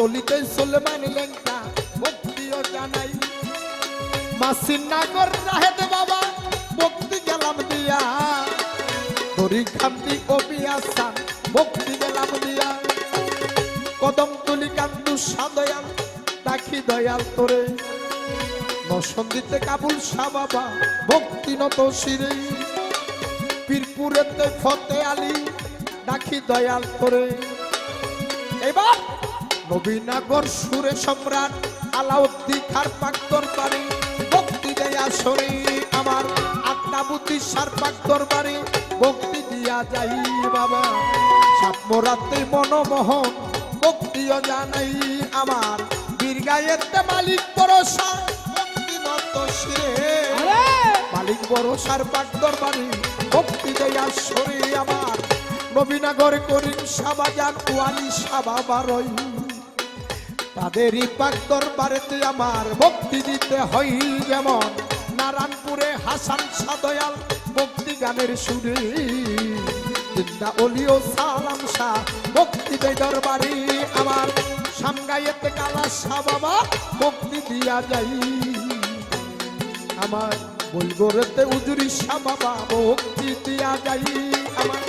গলিতে সুলেমান লেঙ্কা ভক্তিও জানাই মাসির নাগর রাহেতে বাবা ভক্তি গেলাম দিয়া তরি খান্তি কবি আসান ভক্তি গেলাম দিয়া কদম তুলি কান্দু সাদয়াল ডাকি দয়াল তোরে নসন্দিতে কাবুল শাহ বাবা ভক্তি নত শিরে পীরপুরেতে ফতে আলী ডাকি দয়াল তোরে এবার নবীনগর সুরে সম্রাট আলাউদ্দিন খার পাক্তর বাড়ি ভক্তি দেয়া সরে আমার আত্মাবুতি সার পাক্তর বাড়ি ভক্তি দিয়া যাই বাবা সাপমরাতে মনমোহন ভক্তিও জানাই আমার বীর গায়েতে মালিক ভরসা ভক্তি নত শিরে মালিক ভরসার পাক্তর বাড়ি ভক্তি দেয়া সরে আমার নবীনগর করিম শাহবাজার ওয়ালি শাহ বাবা রই তাদেরই পাক দরবারেতে আমার ভক্তি দিতে হয় যেমন নারায়ণপুরে হাসান সাদয়াল ভক্তি গানের সুরে জিন্দা ওলিও সালাম শাহ ভক্তি দেয় দরবারে আমার সামগাইয়েতে কালা শাহ বাবা ভক্তি দিয়া যাই আমার বলগোরেতে উজুরি শাহ বাবা ভক্তি দিয়া যাই আমার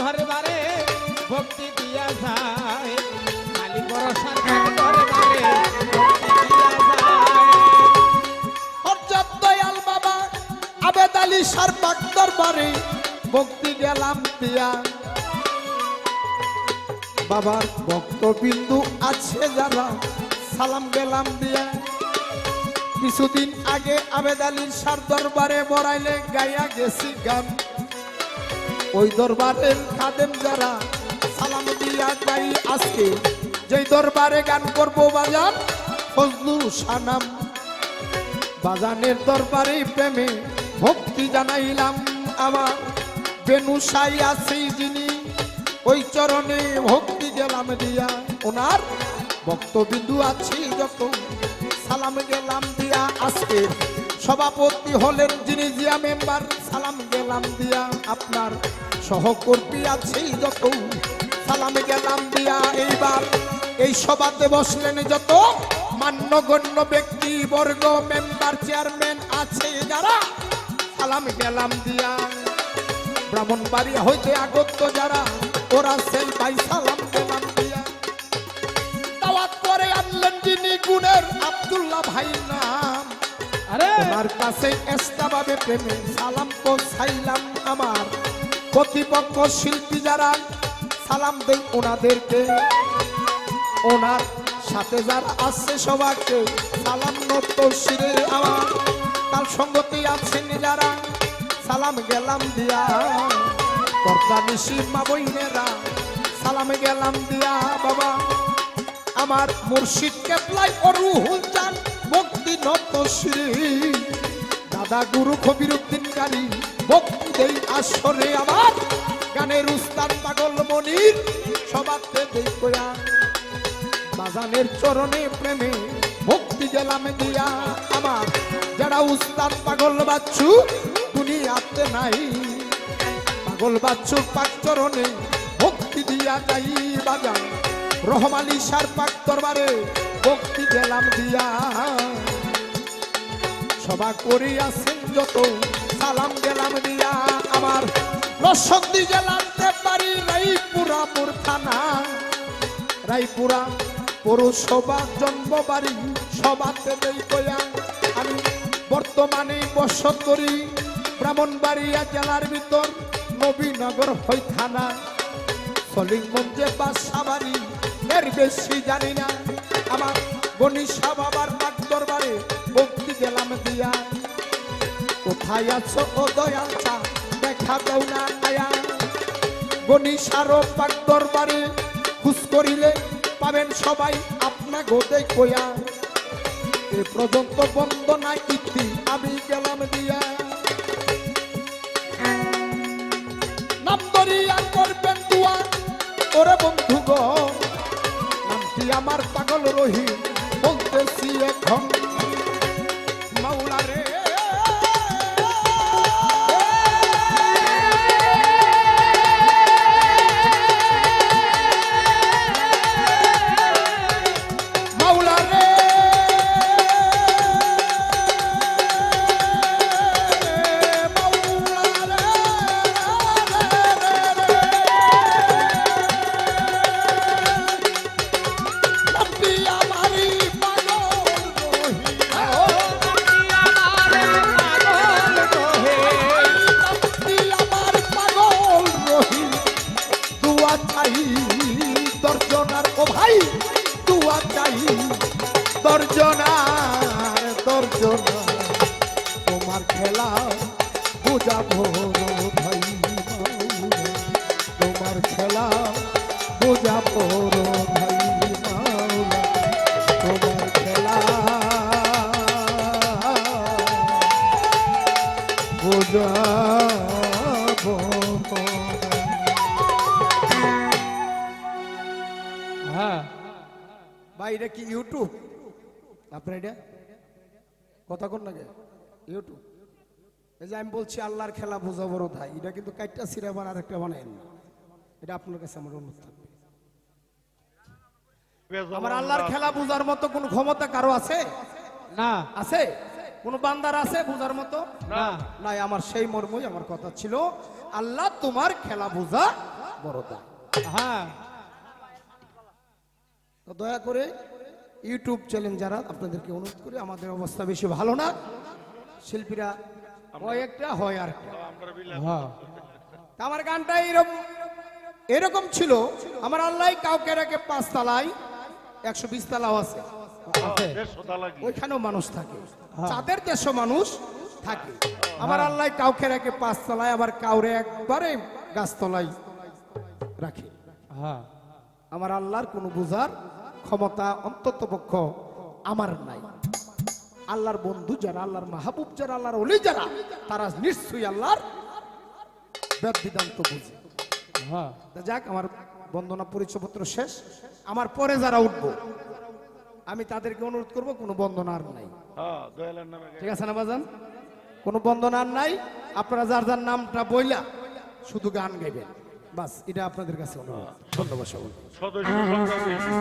দরবারে ভক্তি দিয়া যায় মালিক ভরসার দরবারে ভক্তি দিয়া যায় হযরত দয়াল বাবা আবেদ আলী সারপাক দরবারে ভক্তি গেলাম দিয়া বাবার ভক্তবিন্দু আছে যারা সালাম গেলাম দিয়া কিছুদিন আগে আবেদ আলী সার দরবারে বড়াইলে গাইয়া গেছি গান ওই দরবারের খাদেম যারা সালাম দিয়া যাই আজকে যেই দরবারে গান করবো বাজান ফজলু সানাম বাজানের দরবারে প্রেমে ভক্তি জানাইলাম আমার বেনুসাই আছে যিনি ওই চরণে ভক্তি গেলাম দিয়া ওনার ভক্তবিন্দু আছে যত সালাম গেলাম দিয়া আজকে সভাপতি হলেন যিনি জিয়া মেম্বার সালাম গেলাম দিয়া আপনার সহকর্মী আছে যত সালাম গেলাম দিয়া এইবার এই সভাতে বসলেন যত মান্যগণ্য ব্যক্তি বর্গ মেম্বার চেয়ারম্যান আছে যারা সালাম গেলাম দিয়া ব্রাহ্মণবাড়িয়া হইতে আগত যারা ওরা সেই ভাই সালাম গেলাম দিয়া দাওয়াত করে আনলেন যিনি গুণের আব্দুল্লাহ ভাই নাম ওনার কাছে এস্তাভাবে প্রেমে সালাম পৌঁছাইলাম আমার প্রতিপক্ষ শিল্পী যারা সালাম দেই ওনাদেরকে ওনার সাথে যারা আছে সবাইকে সালাম নত শিরে আমার তার সঙ্গতি আছেন যারা সালাম গেলাম দিয়া কর্তানিশি মা বইনেরা সালাম গেলাম দিয়া বাবা আমার মুর্শিদ কেবলাই ও রুহুল চান ভক্তি নত শ্রী দাদা গুরু কবিরউদ্দিন গানি ভক্তি দেই আসরে আমার গানের উস্তাদ পাগল মনির সবাতে দেই কয়া বাজানের চরণে প্রেমে ভক্তি গেলাম দিয়া আমার যারা উস্তাদ পাগল বাচ্চু দুনিয়াতে নাই পাগল বাচ্চু পাক চরণে ভক্তি দিয়া যাই বাজান রহমালি সার পাক দরবারে ভক্তি গেলাম দিয়া সভা করিয়াছেন যত সালাম গেলাম দিয়া আমার নরসিংদী জেলার দেববাড়ি রায়পুরা মোর থানা রায়পুরা পৌরসভা জন্মবাড়ি সভাতে দেই কয়া আমি বর্তমানে বসত করি ব্রাহ্মণবাড়িয়া জেলার ভিতর নবীনগর হই থানা সলিমগঞ্জে বাসাবাড়ি এর বেশি জানি না আমার গণিশা বাবার পাক দরবারে ভক্তি গেলাম দিয়া কোথায় আছো ও দয়াল চা দেখা দাও না আয়া গণিশারও পাক দরবারে খুশ করিলে পাবেন সবাই আপনা গোদে কয়া এ পর্যন্ত বন্দনা ইতি আমি গেলাম দিয়া নাম দরিয়া করবেন দুয়া ওরে বন্ধু গো নামটি আমার পাগল রহিম বলতেছি এখন মাওলা রে দর্জনার দর্জনা তোমার খেলা বুঝাবো ভাই মাওলা, তোমার খেলা বুঝাবো ভাই মাওলা, তোমার খেলা বুঝাবো। হ্যাঁ ভাই এটা কি ইউটিউব? আপনার এটা কথা কোন নাকি ইউটিউব? এই যে আমি বলছি আল্লাহর খেলা বোঝা বড় ভাই, এটা কিন্তু কাইটটা সিরাবার আর একটা বানায় না। এটা আপনার কাছে আমার অনুরোধ থাকবে। আমার আল্লাহর খেলা বোঝার মতো কোন ক্ষমতা কারো আছে? না আছে? কোন বান্দার আছে বোঝার মতো? না নাই। আমার সেই মর্মই আমার কথা ছিল, আল্লাহ তোমার খেলা বোঝা বড় দায়। হ্যাঁ তো দয়া করে ইউটিউব চ্যানেল যারা, আপনাদেরকে অনুরোধ করি, আমাদের অবস্থা বেশি ভালো না, শিল্পীরা হয় একটা হয় আর একটা। হ্যাঁ তা আমার গানটা এরকম এরকম ছিল, আমার আল্লাহ কাউকে রেখে 5 তলায়, 120 তলাও আছে, ওইখানেও মানুষ থাকে, চাঁদের দেশও মানুষ থাকে। আমার আল্লাহ কাউকে রেখে 5 তলায়, আবার কাউরে একবারে গাছতলায় রাখে। হ্যাঁ আমার আল্লাহর কোনো বোঝার ক্ষমতা অন্তত পক্ষ আমার নাই। আল্লাহর বন্ধু যারা, আল্লাহর মাহবুব যারা, আল্লাহর ওলি যারা, তারা নিশ্চয়ই আল্লাহর বেদবিধান্ত বুঝে। হ্যাঁ তা যাক, আমার বন্দনা পরিচয়পত্র শেষ। আমার পরে যারা উঠবো আমি তাদেরকে অনুরোধ করব, কোনো বন্দনা আর নাই, ঠিক আছে না বাজান? কোনো বন্দনা আর নাই। আপনারা যার যার নামটা বইলা শুধু গান গাইবেন, বাস। এটা আপনাদের কাছে অনুরোধ। ধন্যবাদ সকলকে। সদস্য সংখ্যা বেশি।